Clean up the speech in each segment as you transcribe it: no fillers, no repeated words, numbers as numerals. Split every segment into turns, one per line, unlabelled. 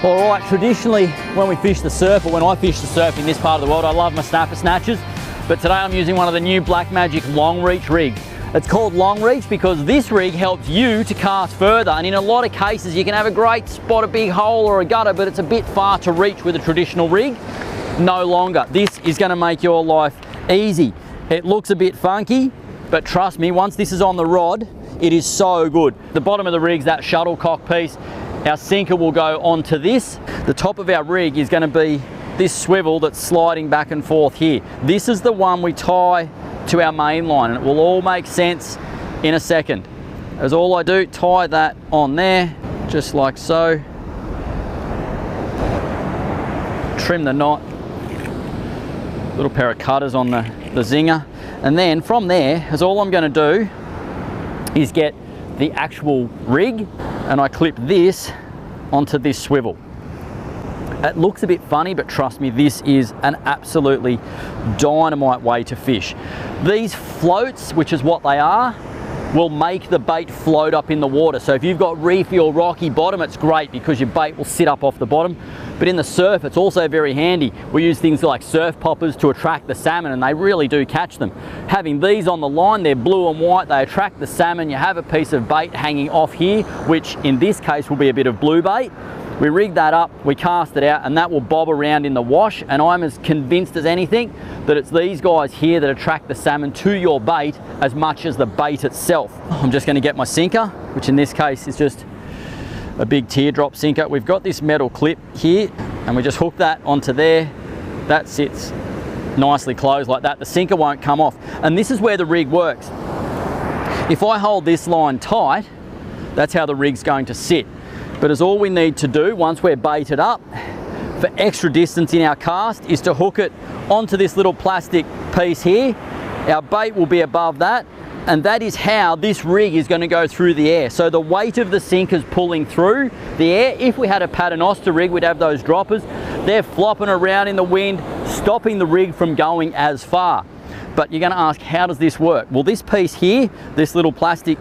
All right, traditionally when we fish the surf, or when I fish the surf in this part of the world, I love my snapper snatchers, but today I'm using one of the new Black Magic Longreach rigs. It's called Longreach because this rig helps you to cast further, and in a lot of cases you can have a great spot, a big hole or a gutter, but it's a bit far to reach with a traditional rig. No longer. This is going to make your life easy. It looks a bit funky, but trust me, once this is on the rod, it is so good. The bottom of the rig's that shuttlecock piece. Our sinker will go onto this. The top of our rig is going to be this swivel that's sliding back and forth here. This is the one we tie to our main line, and it will all make sense in a second. As all I do, tie that on there, just like so. Trim the knot. Little pair of cutters on the zinger. And then from there, as all I'm going to do is get the actual rig, and I clip this onto this swivel. It looks a bit funny, but trust me, this is an absolutely dynamite way to fish. These floats, which is what they are, will make the bait float up in the water. So if you've got reefy or rocky bottom, it's great because your bait will sit up off the bottom. But in the surf, it's also very handy. We use things like surf poppers to attract the salmon, and they really do catch them. Having these on the line, they're blue and white, they attract the salmon. You have a piece of bait hanging off here, which in this case will be a bit of blue bait. We rig that up, we cast it out, and that will bob around in the wash, and I'm as convinced as anything that it's these guys here that attract the salmon to your bait as much as the bait itself. I'm just going to get my sinker, which in this case is just a big teardrop sinker. We've got this metal clip here, and we just hook that onto there. That sits nicely closed like that. The sinker won't come off, and this is where the rig works. If I hold this line tight, that's how the rig's going to sit. But as all we need to do once we're baited up for extra distance in our cast is to hook it onto this little plastic piece here. Our bait will be above that, and that is how this rig is going to go through the air. So the weight of the sinker's pulling through the air. If we had a paternoster rig, we'd have those droppers. They're flopping around in the wind, stopping the rig from going as far. But you're going to ask, how does this work? Well, this piece here, this little plastic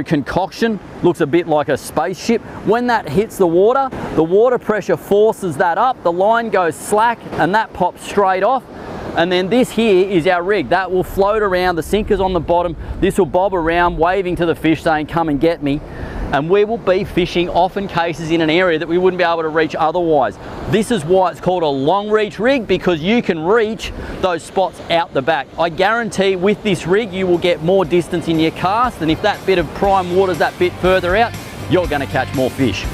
concoction, looks a bit like a spaceship. When that hits the water pressure forces that up, the line goes slack, and that pops straight off. And then this here is our rig. That will float around, the sinker's on the bottom. This will bob around, waving to the fish saying, come and get me. And we will be fishing often cases in an area that we wouldn't be able to reach otherwise. This is why it's called a long reach rig, because you can reach those spots out the back. I guarantee with this rig you will get more distance in your cast, and if that bit of prime water's that bit further out, you're going to catch more fish.